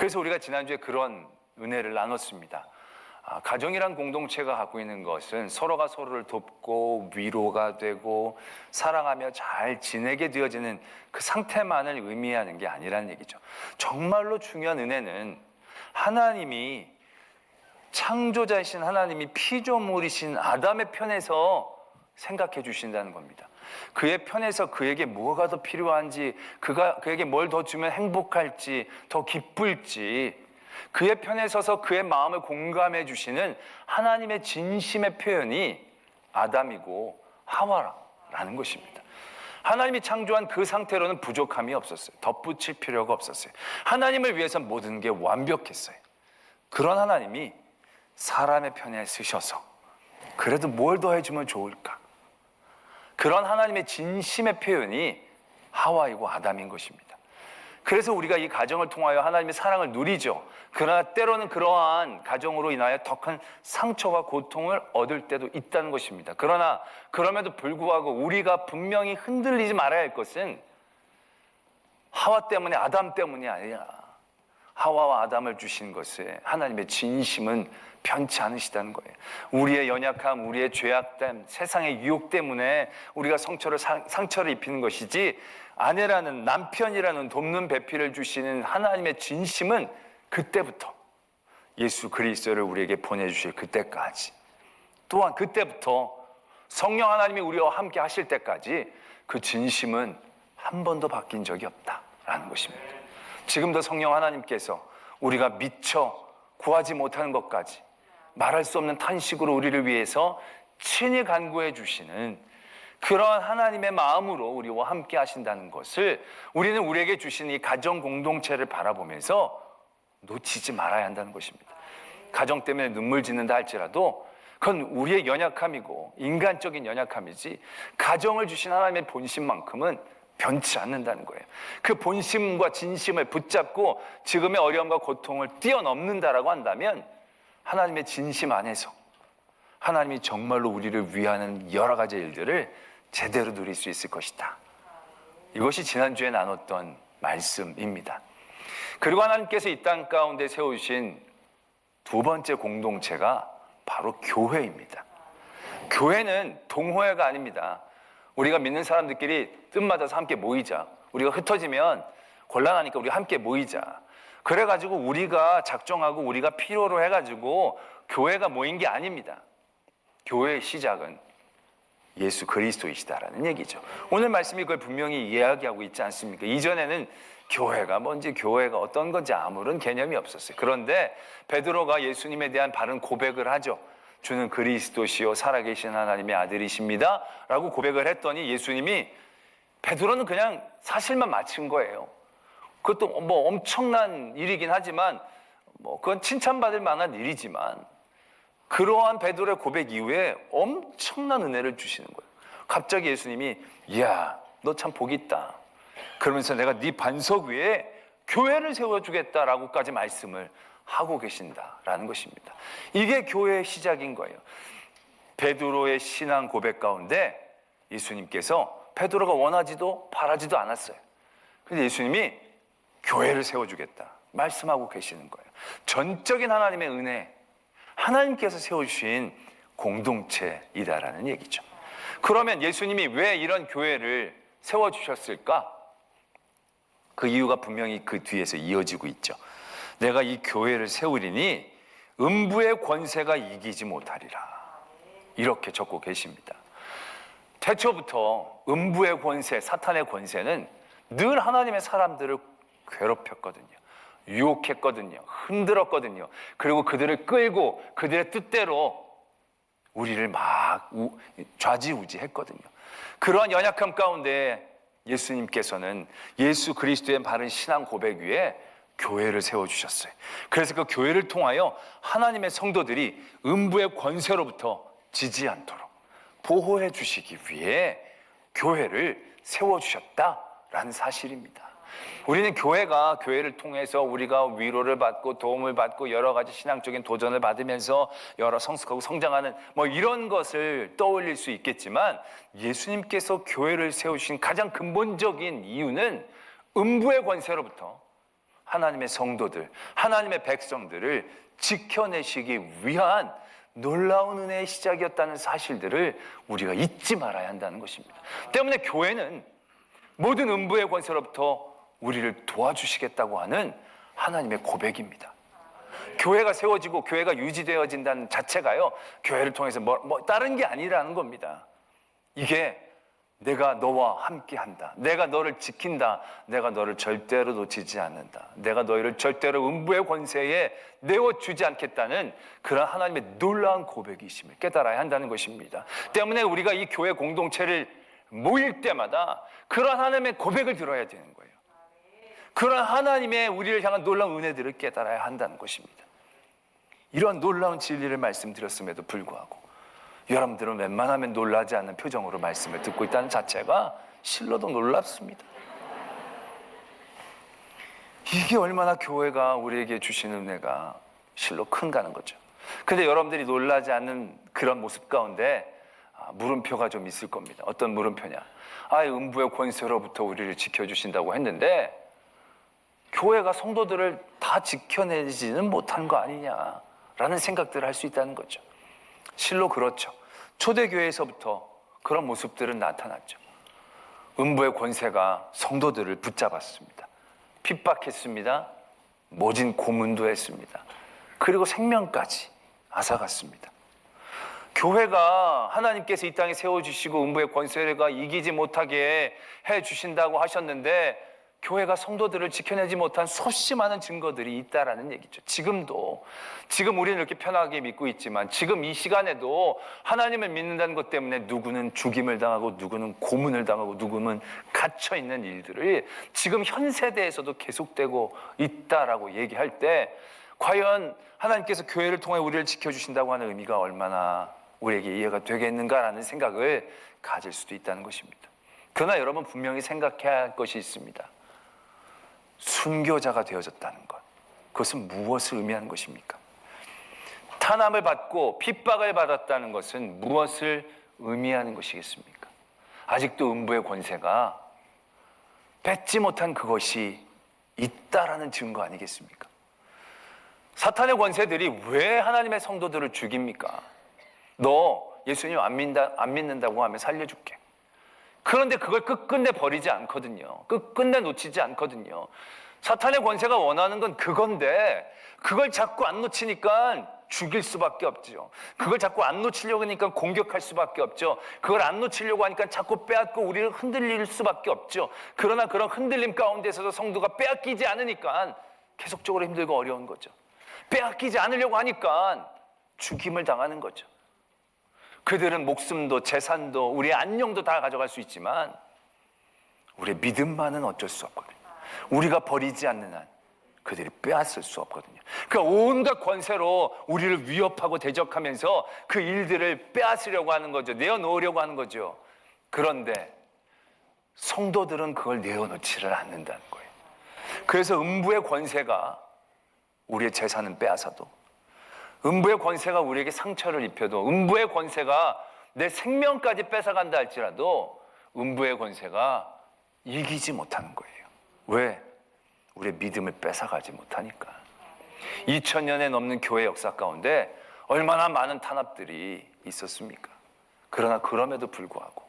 그래서 우리가 지난주에 그런 은혜를 나눴습니다. 가정이란 공동체가 갖고 있는 것은 서로가 서로를 돕고 위로가 되고 사랑하며 잘 지내게 되어지는 그 상태만을 의미하는 게 아니라는 얘기죠. 정말로 중요한 은혜는 하나님이, 창조자이신 하나님이 피조물이신 아담의 편에서 생각해 주신다는 겁니다. 그의 편에서 그에게 뭐가 더 필요한지, 그에게 뭘 더 주면 행복할지, 더 기쁠지, 그의 편에 서서 그의 마음을 공감해 주시는 하나님의 진심의 표현이 아담이고 하와라는 것입니다. 하나님이 창조한 그 상태로는 부족함이 없었어요. 덧붙일 필요가 없었어요. 하나님을 위해서 모든 게 완벽했어요. 그런 하나님이 사람의 편에 서셔서 그래도 뭘 더 해주면 좋을까? 그런 하나님의 진심의 표현이 하와이고 아담인 것입니다. 그래서 우리가 이 가정을 통하여 하나님의 사랑을 누리죠. 그러나 때로는 그러한 가정으로 인하여 더 큰 상처와 고통을 얻을 때도 있다는 것입니다. 그러나 그럼에도 불구하고 우리가 분명히 흔들리지 말아야 할 것은 하와 때문에, 아담 때문이 아니라 하와와 아담을 주신 것에 하나님의 진심은 변치 않으시다는 거예요. 우리의 연약함, 우리의 죄악됨, 세상의 유혹 때문에 우리가 상처를 입히는 것이지, 아내라는, 남편이라는 돕는 배필을 주시는 하나님의 진심은 그때부터, 예수 그리스도를 우리에게 보내주실 그때까지, 또한 그때부터 성령 하나님이 우리와 함께 하실 때까지 그 진심은 한 번도 바뀐 적이 없다라는 것입니다. 지금도 성령 하나님께서 우리가 미처 구하지 못하는 것까지 말할 수 없는 탄식으로 우리를 위해서 친히 간구해 주시는 그러한 하나님의 마음으로 우리와 함께 하신다는 것을 우리는 우리에게 주신 이 가정 공동체를 바라보면서 놓치지 말아야 한다는 것입니다. 가정 때문에 눈물 짓는다 할지라도 그건 우리의 연약함이고 인간적인 연약함이지, 가정을 주신 하나님의 본심만큼은 변치 않는다는 거예요. 그 본심과 진심을 붙잡고 지금의 어려움과 고통을 뛰어넘는다라고 한다면 하나님의 진심 안에서 하나님이 정말로 우리를 위하는 여러 가지 일들을 제대로 누릴 수 있을 것이다. 이것이 지난주에 나눴던 말씀입니다. 그리고 하나님께서 이 땅 가운데 세우신 두 번째 공동체가 바로 교회입니다. 교회는 동호회가 아닙니다. 우리가 믿는 사람들끼리 뜸맞아서 함께 모이자, 우리가 흩어지면 곤란하니까 우리 함께 모이자, 그래가지고 우리가 작정하고 우리가 필요로 해가지고 교회가 모인 게 아닙니다. 교회의 시작은 예수 그리스도이시다라는 얘기죠. 오늘 말씀이 그걸 분명히 이야기하고 있지 않습니까? 이전에는 교회가 뭔지, 교회가 어떤 건지 아무런 개념이 없었어요. 그런데 베드로가 예수님에 대한 바른 고백을 하죠. 주는 그리스도시요 살아계신 하나님의 아들이십니다 라고 고백을 했더니 예수님이, 베드로는 그냥 사실만 맞춘 거예요. 그것도 뭐 엄청난 일이긴 하지만, 그건 칭찬받을 만한 일이지만, 그러한 베드로의 고백 이후에 엄청난 은혜를 주시는 거예요. 갑자기 예수님이, 이야, 너 참 복이 있다, 그러면서 내가 네 반석 위에 교회를 세워주겠다라고까지 말씀을 하고 계신다라는 것입니다. 이게 교회의 시작인 거예요. 베드로의 신앙 고백 가운데 예수님께서 베드로가 원하지도 바라지도 않았어요. 근데 예수님이 교회를 세워주겠다 말씀하고 계시는 거예요. 전적인 하나님의 은혜, 하나님께서 세워주신 공동체이다라는 얘기죠. 그러면 예수님이 왜 이런 교회를 세워주셨을까? 그 이유가 분명히 그 뒤에서 이어지고 있죠. 내가 이 교회를 세우리니 음부의 권세가 이기지 못하리라, 이렇게 적고 계십니다. 태초부터 음부의 권세, 사탄의 권세는 늘 하나님의 사람들을 괴롭혔거든요. 유혹했거든요. 흔들었거든요. 그리고 그들을 끌고 그들의 뜻대로 우리를 막 좌지우지했거든요. 그러한 연약함 가운데 예수님께서는 예수 그리스도의 바른 신앙 고백 위에 교회를 세워주셨어요. 그래서 그 교회를 통하여 하나님의 성도들이 음부의 권세로부터 지지 않도록 보호해 주시기 위해 교회를 세워주셨다라는 사실입니다. 우리는 교회를 통해서 우리가 위로를 받고 도움을 받고 여러 가지 신앙적인 도전을 받으면서 여러 성숙하고 성장하는 이런 것을 떠올릴 수 있겠지만, 예수님께서 교회를 세우신 가장 근본적인 이유는 음부의 권세로부터 하나님의 성도들, 하나님의 백성들을 지켜내시기 위한 놀라운 은혜의 시작이었다는 사실들을 우리가 잊지 말아야 한다는 것입니다. 때문에 교회는 모든 음부의 권세로부터 우리를 도와주시겠다고 하는 하나님의 고백입니다. 교회가 세워지고 교회가 유지되어진다는 자체가요, 교회를 통해서 다른 게 아니라는 겁니다. 이게 내가 너와 함께한다, 내가 너를 지킨다, 내가 너를 절대로 놓치지 않는다, 내가 너희를 절대로 음부의 권세에 내어주지 않겠다는 그런 하나님의 놀라운 고백이심을 깨달아야 한다는 것입니다. 때문에 우리가 이 교회 공동체를 모일 때마다 그런 하나님의 고백을 들어야 되는 거예요. 그런 하나님의 우리를 향한 놀라운 은혜들을 깨달아야 한다는 것입니다. 이런 놀라운 진리를 말씀드렸음에도 불구하고 여러분들은 웬만하면 놀라지 않는 표정으로 말씀을 듣고 있다는 자체가 실로도 놀랍습니다. 이게 얼마나 교회가 우리에게 주시는 은혜가 실로 큰가는 거죠. 근데 여러분들이 놀라지 않는 그런 모습 가운데 물음표가 좀 있을 겁니다. 어떤 물음표냐? 음부의 권세로부터 우리를 지켜주신다고 했는데 교회가 성도들을 다 지켜내지는 못한 거 아니냐라는 생각들을 할 수 있다는 거죠. 실로 그렇죠. 초대교회에서부터 그런 모습들은 나타났죠. 음부의 권세가 성도들을 붙잡았습니다. 핍박했습니다. 모진 고문도 했습니다. 그리고 생명까지 앗아갔습니다. 교회가 하나님께서 이 땅에 세워주시고 음부의 권세가 이기지 못하게 해주신다고 하셨는데 교회가 성도들을 지켜내지 못한 수없이 많은 증거들이 있다라는 얘기죠. 지금 우리는 이렇게 편하게 믿고 있지만 지금 이 시간에도 하나님을 믿는다는 것 때문에 누구는 죽임을 당하고 누구는 고문을 당하고 누구는 갇혀있는 일들을 지금 현 세대에서도 계속되고 있다라고 얘기할 때 과연 하나님께서 교회를 통해 우리를 지켜주신다고 하는 의미가 얼마나 우리에게 이해가 되겠는가라는 생각을 가질 수도 있다는 것입니다. 그러나 여러분 분명히 생각해야 할 것이 있습니다. 순교자가 되어졌다는 것, 그것은 무엇을 의미하는 것입니까? 탄압을 받고 핍박을 받았다는 것은 무엇을 의미하는 것이겠습니까? 아직도 음부의 권세가 뺏지 못한 그것이 있다라는 증거 아니겠습니까? 사탄의 권세들이 왜 하나님의 성도들을 죽입니까? 너 예수님 안 믿는다고 하면 살려줄게. 그런데 그걸 끝끝내 버리지 않거든요. 끝끝내 놓치지 않거든요. 사탄의 권세가 원하는 건 그건데 그걸 자꾸 안 놓치니까 죽일 수밖에 없죠. 그걸 자꾸 안 놓치려고 하니까 공격할 수밖에 없죠. 그걸 안 놓치려고 하니까 자꾸 빼앗고 우리를 흔들릴 수밖에 없죠. 그러나 그런 흔들림 가운데서도 성도가 빼앗기지 않으니까 계속적으로 힘들고 어려운 거죠. 빼앗기지 않으려고 하니까 죽임을 당하는 거죠. 그들은 목숨도 재산도 우리의 안녕도 다 가져갈 수 있지만 우리의 믿음만은 어쩔 수 없거든요. 우리가 버리지 않는 한 그들이 빼앗을 수 없거든요. 그러니까 온갖 권세로 우리를 위협하고 대적하면서 그 일들을 빼앗으려고 하는 거죠. 내어놓으려고 하는 거죠. 그런데 성도들은 그걸 내어놓지를 않는다는 거예요. 그래서 음부의 권세가 우리의 재산은 빼앗아도, 음부의 권세가 우리에게 상처를 입혀도, 음부의 권세가 내 생명까지 뺏어간다 할지라도 음부의 권세가 이기지 못하는 거예요. 왜? 우리의 믿음을 뺏어가지 못하니까. 2000년에 넘는 교회 역사 가운데 얼마나 많은 탄압들이 있었습니까? 그러나 그럼에도 불구하고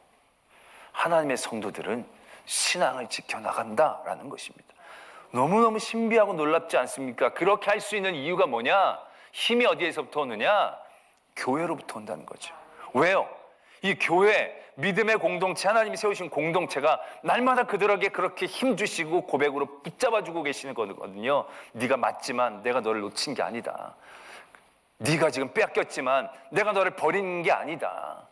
하나님의 성도들은 신앙을 지켜나간다라는 것입니다. 너무너무 신비하고 놀랍지 않습니까? 그렇게 할 수 있는 이유가 뭐냐? 힘이 어디에서부터 오느냐? 교회로부터 온다는 거죠. 왜요? 이 교회, 믿음의 공동체, 하나님이 세우신 공동체가 날마다 그들에게 그렇게 힘주시고 고백으로 붙잡아주고 계시는 거거든요. 네가 맞지만 내가 너를 놓친 게 아니다. 네가 지금 빼앗겼지만 내가 너를 버린 게 아니다.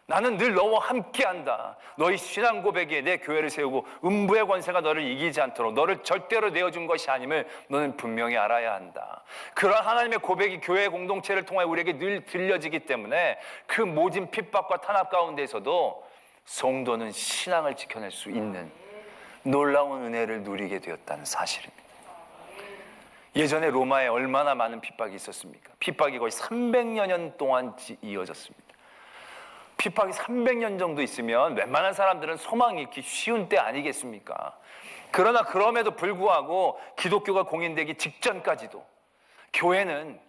나는 늘 너와 함께한다. 너희 신앙 고백에 내 교회를 세우고 음부의 권세가 너를 이기지 않도록 너를 절대로 내어준 것이 아님을 너는 분명히 알아야 한다. 그런 하나님의 고백이 교회 공동체를 통해 우리에게 늘 들려지기 때문에 그 모진 핍박과 탄압 가운데서도 성도는 신앙을 지켜낼 수 있는 놀라운 은혜를 누리게 되었다는 사실입니다. 예전에 로마에 얼마나 많은 핍박이 있었습니까? 핍박이 거의 300여 년 동안 이어졌습니다. 핍박이 300년 정도 있으면 웬만한 사람들은 소망이 있기 쉬운 때 아니겠습니까? 그러나 그럼에도 불구하고 기독교가 공인되기 직전까지도 교회는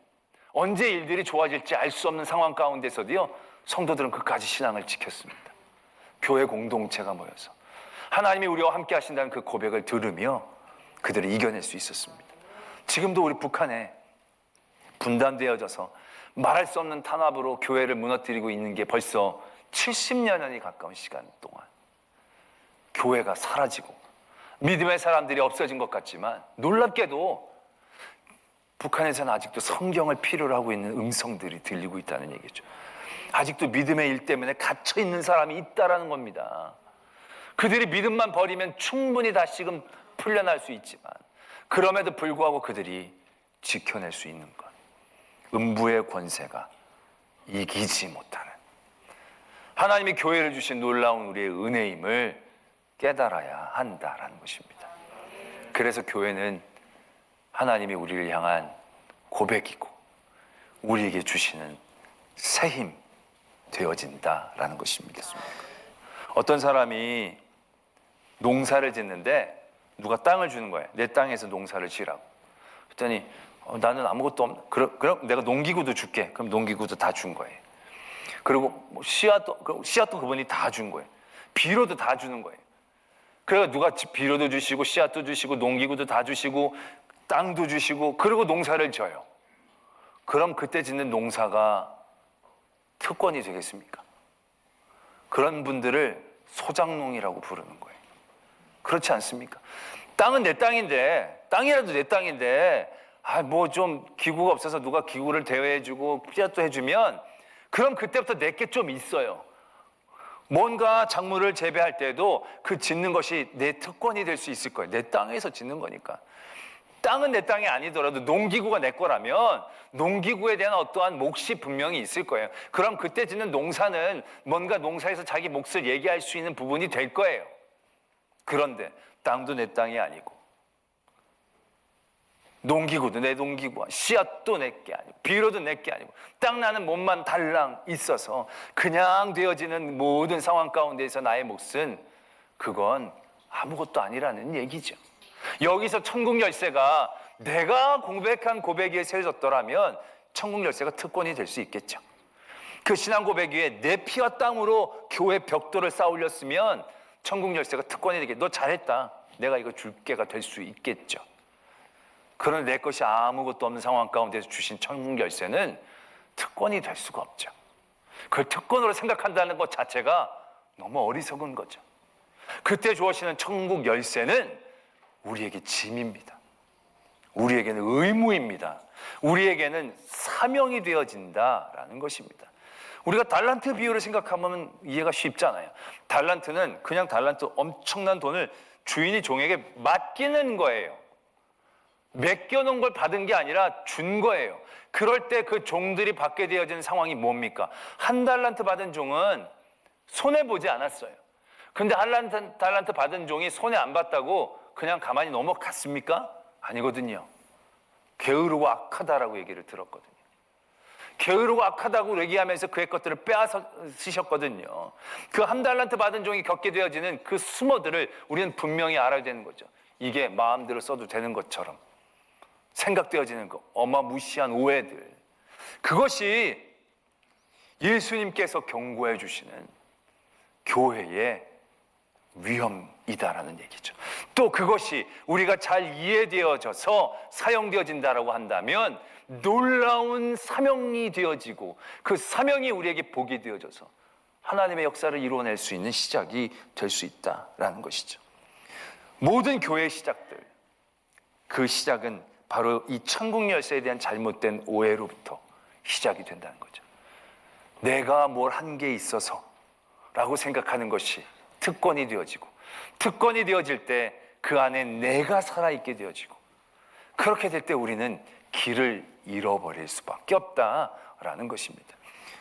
언제 일들이 좋아질지 알 수 없는 상황 가운데서도요, 성도들은 끝까지 신앙을 지켰습니다. 교회 공동체가 모여서 하나님이 우리와 함께 하신다는 그 고백을 들으며 그들이 이겨낼 수 있었습니다. 지금도 우리 북한에 분단되어져서 말할 수 없는 탄압으로 교회를 무너뜨리고 있는 게 벌써 70여 년이 가까운 시간 동안 교회가 사라지고 믿음의 사람들이 없어진 것 같지만, 놀랍게도 북한에서는 아직도 성경을 필요로 하고 있는 음성들이 들리고 있다는 얘기죠. 아직도 믿음의 일 때문에 갇혀 있는 사람이 있다라는 겁니다. 그들이 믿음만 버리면 충분히 다시금 풀려날 수 있지만, 그럼에도 불구하고 그들이 지켜낼 수 있는 것, 음부의 권세가 이기지 못하는 하나님이 교회를 주신 놀라운 우리의 은혜임을 깨달아야 한다라는 것입니다. 그래서 교회는 하나님이 우리를 향한 고백이고 우리에게 주시는 새 힘 되어진다라는 것입니다. 어떤 사람이 농사를 짓는데 누가 땅을 주는 거예요. 내 땅에서 농사를 지라고. 그랬더니 나는 아무것도 없는, 그럼 내가 농기구도 줄게. 그럼 농기구도 다 준 거예요. 그리고 뭐 씨앗도 그분이 다 준 거예요. 비료도 다 주는 거예요. 그래서 누가 비료도 주시고 씨앗도 주시고 농기구도 다 주시고 땅도 주시고 그리고 농사를 져요. 그럼 그때 짓는 농사가 특권이 되겠습니까? 그런 분들을 소작농이라고 부르는 거예요. 그렇지 않습니까? 땅은 내 땅인데, 땅이라도 내 땅인데, 뭐 좀 기구가 없어서 누가 기구를 대여해주고 씨앗도 해주면 그럼 그때부터 내게 좀 있어요. 뭔가 작물을 재배할 때도 그 짓는 것이 내 특권이 될 수 있을 거예요. 내 땅에서 짓는 거니까. 땅은 내 땅이 아니더라도 농기구가 내 거라면 농기구에 대한 어떠한 몫이 분명히 있을 거예요. 그럼 그때 짓는 농사는 뭔가 농사에서 자기 몫을 얘기할 수 있는 부분이 될 거예요. 그런데 땅도 내 땅이 아니고 농기구도 내 농기구야, 씨앗도 내게 아니고 비료도 내게 아니고 땅 나는 몸만 달랑 있어서 그냥 되어지는 모든 상황 가운데에서 나의 몫은 그건 아무것도 아니라는 얘기죠. 여기서 천국 열쇠가 내가 고백한 고백 위에 세워졌더라면 천국 열쇠가 특권이 될 수 있겠죠. 그 신앙 고백 위에 내 피와 땀으로 교회 벽돌을 쌓아 올렸으면 천국 열쇠가 특권이 되겠죠. 너 잘했다, 내가 이거 줄게가 될 수 있겠죠. 그런데 내 것이 아무것도 없는 상황 가운데서 주신 천국 열쇠는 특권이 될 수가 없죠. 그걸 특권으로 생각한다는 것 자체가 너무 어리석은 거죠. 그때 주어지는 천국 열쇠는 우리에게 짐입니다. 우리에게는 의무입니다. 우리에게는 사명이 되어진다라는 것입니다. 우리가 달란트 비유를 생각하면 이해가 쉽잖아요. 달란트는 그냥 달란트 엄청난 돈을 주인이 종에게 맡기는 거예요. 맡겨놓은 걸 받은 게 아니라 준 거예요. 그럴 때 그 종들이 받게 되어진 상황이 뭡니까? 한 달란트 받은 종은 손해보지 않았어요. 근데 한 달란트 받은 종이 손해 안 봤다고 그냥 가만히 넘어갔습니까? 아니거든요. 게으르고 악하다라고 얘기를 들었거든요. 게으르고 악하다고 얘기하면서 그의 것들을 빼앗으셨거든요. 그 한 달란트 받은 종이 겪게 되어지는 그 수모들을 우리는 분명히 알아야 되는 거죠. 이게 마음대로 써도 되는 것처럼 생각되어지는 거, 어마무시한 오해들, 그것이 예수님께서 경고해 주시는 교회의 위험이다라는 얘기죠. 또 그것이 우리가 잘 이해되어져서 사용되어진다라고 한다면 놀라운 사명이 되어지고 그 사명이 우리에게 복이 되어져서 하나님의 역사를 이루어낼 수 있는 시작이 될 수 있다라는 것이죠. 모든 교회의 시작들, 그 시작은 바로 이 천국 열쇠에 대한 잘못된 오해로부터 시작이 된다는 거죠. 내가 뭘 한 게 있어서 라고 생각하는 것이 특권이 되어지고, 특권이 되어질 때 그 안에 내가 살아있게 되어지고, 그렇게 될 때 우리는 길을 잃어버릴 수밖에 없다라는 것입니다.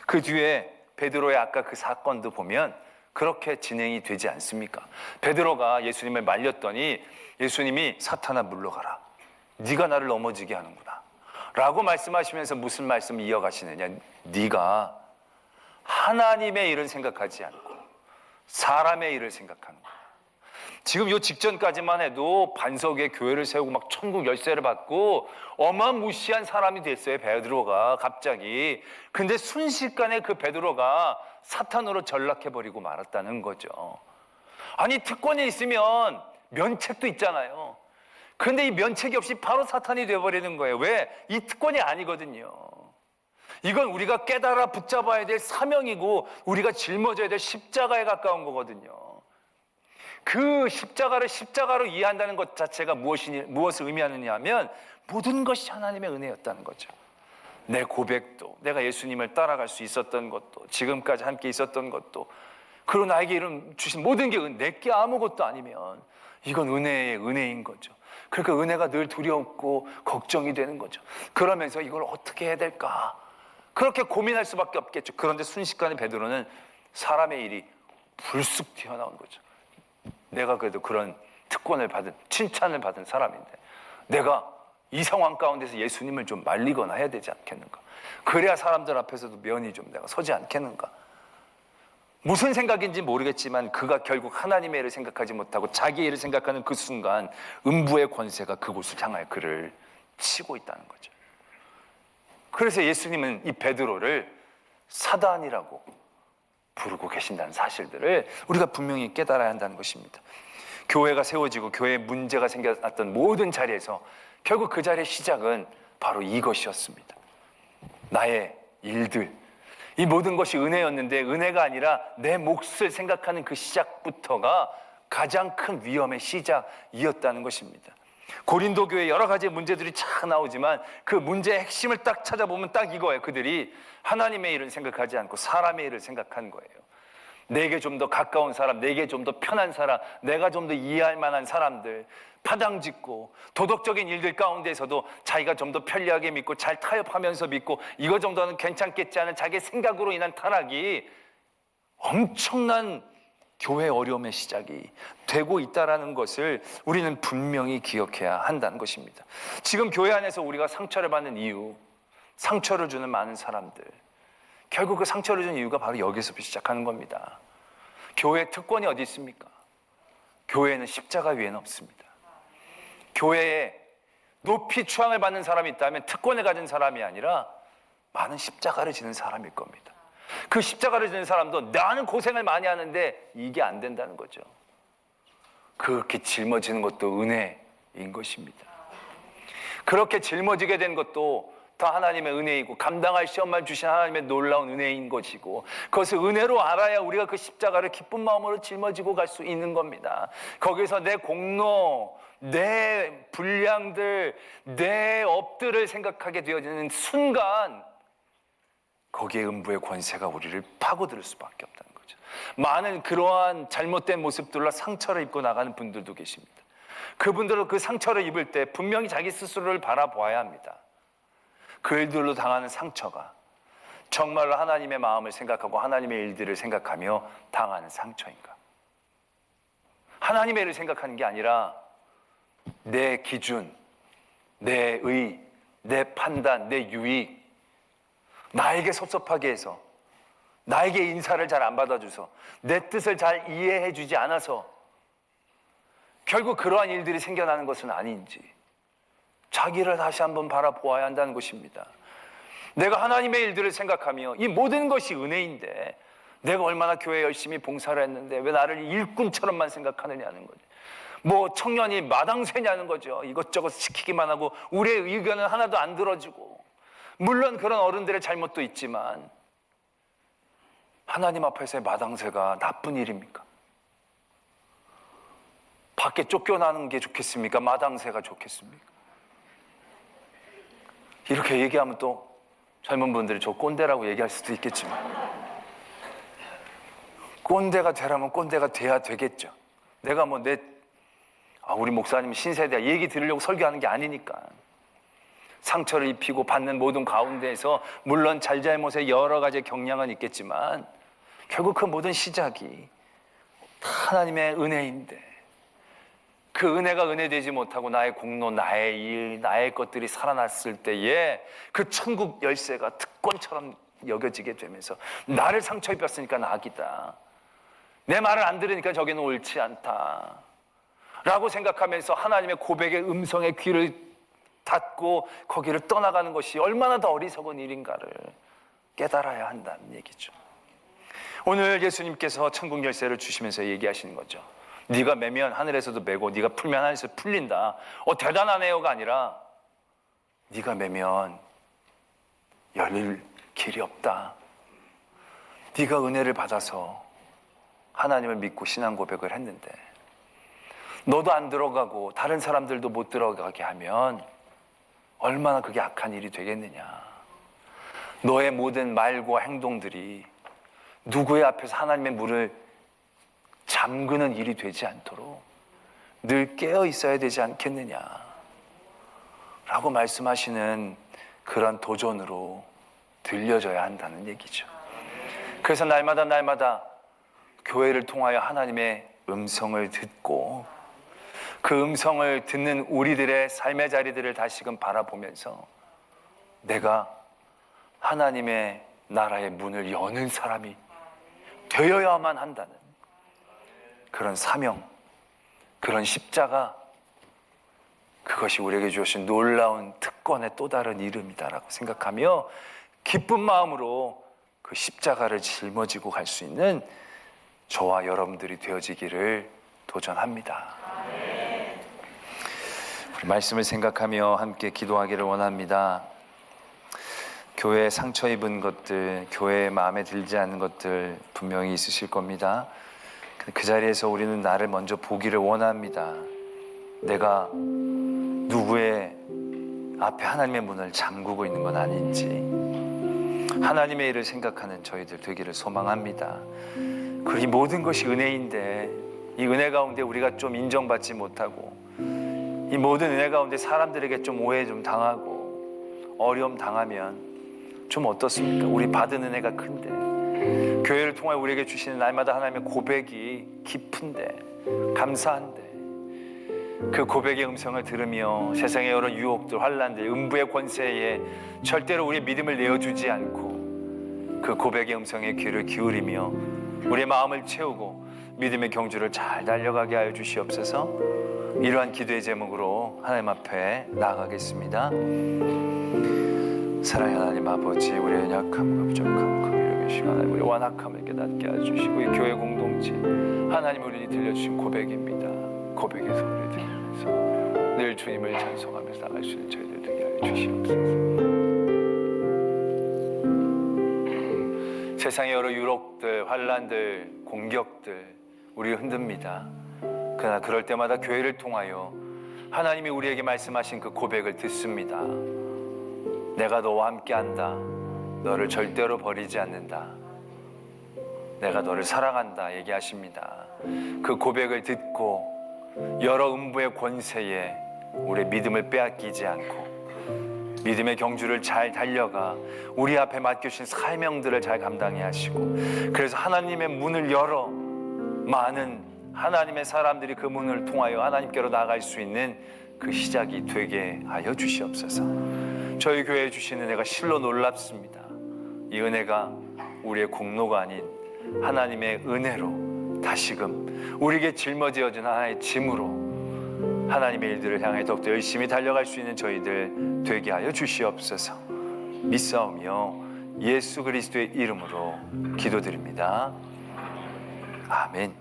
그 뒤에 베드로의 아까 그 사건도 보면 그렇게 진행이 되지 않습니까? 베드로가 예수님을 말렸더니 예수님이 사탄아 물러가라, 네가 나를 넘어지게 하는구나 라고 말씀하시면서 무슨 말씀을 이어가시느냐, 네가 하나님의 일을 생각하지 않고 사람의 일을 생각하는 거야. 지금 요 직전까지만 해도 반석에 교회를 세우고 막 천국 열쇠를 받고 어마무시한 사람이 됐어요, 베드로가 갑자기. 근데 순식간에 그 베드로가 사탄으로 전락해버리고 말았다는 거죠. 아니, 특권이 있으면 면책도 있잖아요. 근데 이 면책이 없이 바로 사탄이 되어버리는 거예요. 왜? 이 특권이 아니거든요. 이건 우리가 깨달아 붙잡아야 될 사명이고 우리가 짊어져야 될 십자가에 가까운 거거든요. 그 십자가를 십자가로 이해한다는 것 자체가 무엇을 의미하느냐 하면 모든 것이 하나님의 은혜였다는 거죠. 내 고백도, 내가 예수님을 따라갈 수 있었던 것도, 지금까지 함께 있었던 것도, 그리고 나에게 이런 주신 모든 게 내게 아무것도 아니면 이건 은혜의 은혜인 거죠. 그러니까 은혜가 늘 두렵고 걱정이 되는 거죠. 그러면서 이걸 어떻게 해야 될까? 그렇게 고민할 수밖에 없겠죠. 그런데 순식간에 베드로는 사람의 일이 불쑥 튀어나온 거죠. 내가 그래도 그런 특권을 받은, 칭찬을 받은 사람인데 내가 이 상황 가운데서 예수님을 좀 말리거나 해야 되지 않겠는가? 그래야 사람들 앞에서도 면이 좀 내가 서지 않겠는가? 무슨 생각인지 모르겠지만 그가 결국 하나님의 일을 생각하지 못하고 자기의 일을 생각하는 그 순간 음부의 권세가 그곳을 향하여 그를 치고 있다는 거죠. 그래서 예수님은 이 베드로를 사단이라고 부르고 계신다는 사실들을 우리가 분명히 깨달아야 한다는 것입니다. 교회가 세워지고 교회에 문제가 생겨났던 모든 자리에서 결국 그 자리의 시작은 바로 이것이었습니다. 나의 일들, 이 모든 것이 은혜였는데 은혜가 아니라 내 몫을 생각하는 그 시작부터가 가장 큰 위험의 시작이었다는 것입니다. 고린도 교회 여러 가지 문제들이 쫙 나오지만 그 문제의 핵심을 딱 찾아보면 딱 이거예요. 그들이 하나님의 일을 생각하지 않고 사람의 일을 생각한 거예요. 내게 좀 더 가까운 사람, 내게 좀 더 편한 사람, 내가 좀 더 이해할 만한 사람들, 파당짓고 도덕적인 일들 가운데서도 자기가 좀 더 편리하게 믿고 잘 타협하면서 믿고 이거 정도는 괜찮겠지 하는 자기의 생각으로 인한 타락이 엄청난 교회 어려움의 시작이 되고 있다는 것을 우리는 분명히 기억해야 한다는 것입니다. 지금 교회 안에서 우리가 상처를 받는 이유, 상처를 주는 많은 사람들, 결국 그 상처를 주는 이유가 바로 여기서부터 시작하는 겁니다. 교회의 특권이 어디 있습니까? 교회는 십자가 위에는 없습니다. 교회에 높이 추앙을 받는 사람이 있다면 특권을 가진 사람이 아니라 많은 십자가를 지는 사람일 겁니다. 그 십자가를 지는 사람도 나는 고생을 많이 하는데 이게 안 된다는 거죠. 그렇게 짊어지는 것도 은혜인 것입니다. 그렇게 짊어지게 된 것도 다 하나님의 은혜이고 감당할 시험만 주신 하나님의 놀라운 은혜인 것이고 그것을 은혜로 알아야 우리가 그 십자가를 기쁜 마음으로 짊어지고 갈 수 있는 겁니다. 거기서 내 공로, 내 분량들, 내 업들을 생각하게 되어지는 순간 거기에 음부의 권세가 우리를 파고들 수밖에 없다는 거죠. 많은 그러한 잘못된 모습들로 상처를 입고 나가는 분들도 계십니다. 그분들은 그 상처를 입을 때 분명히 자기 스스로를 바라보아야 합니다. 그 일들로 당하는 상처가 정말로 하나님의 마음을 생각하고 하나님의 일들을 생각하며 당하는 상처인가? 하나님의 일을 생각하는 게 아니라 내 기준, 내 의, 내 판단, 내 유익, 나에게 섭섭하게 해서 나에게 인사를 잘 안 받아줘서 내 뜻을 잘 이해해 주지 않아서 결국 그러한 일들이 생겨나는 것은 아닌지 자기를 다시 한번 바라보아야 한다는 것입니다. 내가 하나님의 일들을 생각하며 이 모든 것이 은혜인데 내가 얼마나 교회에 열심히 봉사를 했는데 왜 나를 일꾼처럼만 생각하느냐는 거죠. 뭐 청년이 마당새냐는 거죠. 이것저것 시키기만 하고 우리의 의견은 하나도 안 들어주고 물론 그런 어른들의 잘못도 있지만 하나님 앞에서의 마당새가 나쁜 일입니까? 밖에 쫓겨나는 게 좋겠습니까? 마당새가 좋겠습니까? 이렇게 얘기하면 또 젊은 분들이 저 꼰대라고 얘기할 수도 있겠지만 꼰대가 되라면 꼰대가 돼야 되겠죠. 내가 뭐 우리 목사님 신세대야 얘기 들으려고 설교하는 게 아니니까. 상처를 입히고 받는 모든 가운데에서 물론 잘잘못의 여러 가지 경향은 있겠지만 결국 그 모든 시작이 하나님의 은혜인데 그 은혜가 은혜되지 못하고 나의 공로, 나의 일, 나의 것들이 살아났을 때에 그 천국 열쇠가 특권처럼 여겨지게 되면서 나를 상처 입혔으니까 낙이다. 내 말을 안 들으니까 저기는 옳지 않다. 라고 생각하면서 하나님의 고백의 음성에 귀를 닫고 거기를 떠나가는 것이 얼마나 더 어리석은 일인가를 깨달아야 한다는 얘기죠. 오늘 예수님께서 천국 열쇠를 주시면서 얘기하시는 거죠. 네가 매면 하늘에서도 매고 네가 풀면 하늘에서 풀린다. 대단하네요가 아니라 네가 매면 열릴 길이 없다. 네가 은혜를 받아서 하나님을 믿고 신앙 고백을 했는데 너도 안 들어가고 다른 사람들도 못 들어가게 하면 얼마나 그게 악한 일이 되겠느냐. 너의 모든 말과 행동들이 누구의 앞에서 하나님의 문을 잠그는 일이 되지 않도록 늘 깨어 있어야 되지 않겠느냐 라고 말씀하시는 그런 도전으로 들려져야 한다는 얘기죠. 그래서 날마다 교회를 통하여 하나님의 음성을 듣고 그 음성을 듣는 우리들의 삶의 자리들을 다시금 바라보면서 내가 하나님의 나라의 문을 여는 사람이 되어야만 한다는 그런 사명, 그런 십자가, 그것이 우리에게 주신 놀라운 특권의 또 다른 이름이다라고 생각하며 기쁜 마음으로 그 십자가를 짊어지고 갈 수 있는 저와 여러분들이 되어지기를 도전합니다. 우리 말씀을 생각하며 함께 기도하기를 원합니다. 교회에 상처 입은 것들, 교회에 마음에 들지 않는 것들 분명히 있으실 겁니다. 그 자리에서 우리는 나를 먼저 보기를 원합니다. 내가 누구의 앞에 하나님의 문을 잠그고 있는 건 아닌지, 하나님의 일을 생각하는 저희들 되기를 소망합니다. 그리고 이 모든 것이 은혜인데 이 은혜 가운데 우리가 좀 인정받지 못하고 이 모든 은혜 가운데 사람들에게 좀 오해 좀 당하고 어려움 당하면 좀 어떻습니까? 우리 받은 은혜가 큰데 교회를 통해 우리에게 주시는 날마다 하나님의 고백이 깊은데 감사한데 그 고백의 음성을 들으며 세상의 여러 유혹들, 환난들, 음부의 권세에 절대로 우리의 믿음을 내어주지 않고 그 고백의 음성에 귀를 기울이며 우리의 마음을 채우고 믿음의 경주를 잘 달려가게 하여 주시옵소서. 이러한 기도의 제목으로 하나님 앞에 나아가겠습니다. 사랑의 하나님 아버지, 우리의 연약함과 부족함, 그 위로 계신 하나님, 우리의 완악함을 깨닫게 해주시고 이 교회 공동체 하나님 우리 들려주신 고백입니다. 고백의 소리를 들으면서 늘 주님을 찬송하면서 나갈 수 있는 저희들 되게 하여 주시옵소서. 세상의 여러 유혹들, 환난들, 공격들 우리를 흔듭니다. 그러나 그럴 때마다 교회를 통하여 하나님이 우리에게 말씀하신 그 고백을 듣습니다. 내가 너와 함께한다. 너를 절대로 버리지 않는다. 내가 너를 사랑한다 얘기하십니다. 그 고백을 듣고 여러 음부의 권세에 우리의 믿음을 빼앗기지 않고 믿음의 경주를 잘 달려가 우리 앞에 맡겨주신 사명들을 잘 감당해야 하시고 그래서 하나님의 문을 열어 많은 하나님의 사람들이 그 문을 통하여 하나님께로 나아갈 수 있는 그 시작이 되게 하여 주시옵소서. 저희 교회에 주신 은혜가 실로 놀랍습니다. 이 은혜가 우리의 공로가 아닌 하나님의 은혜로 다시금 우리에게 짊어지어진 하나의 짐으로 하나님의 일들을 향해 더욱더 열심히 달려갈 수 있는 저희들 되게 하여 주시옵소서. 믿사오며 예수 그리스도의 이름으로 기도드립니다. 아멘.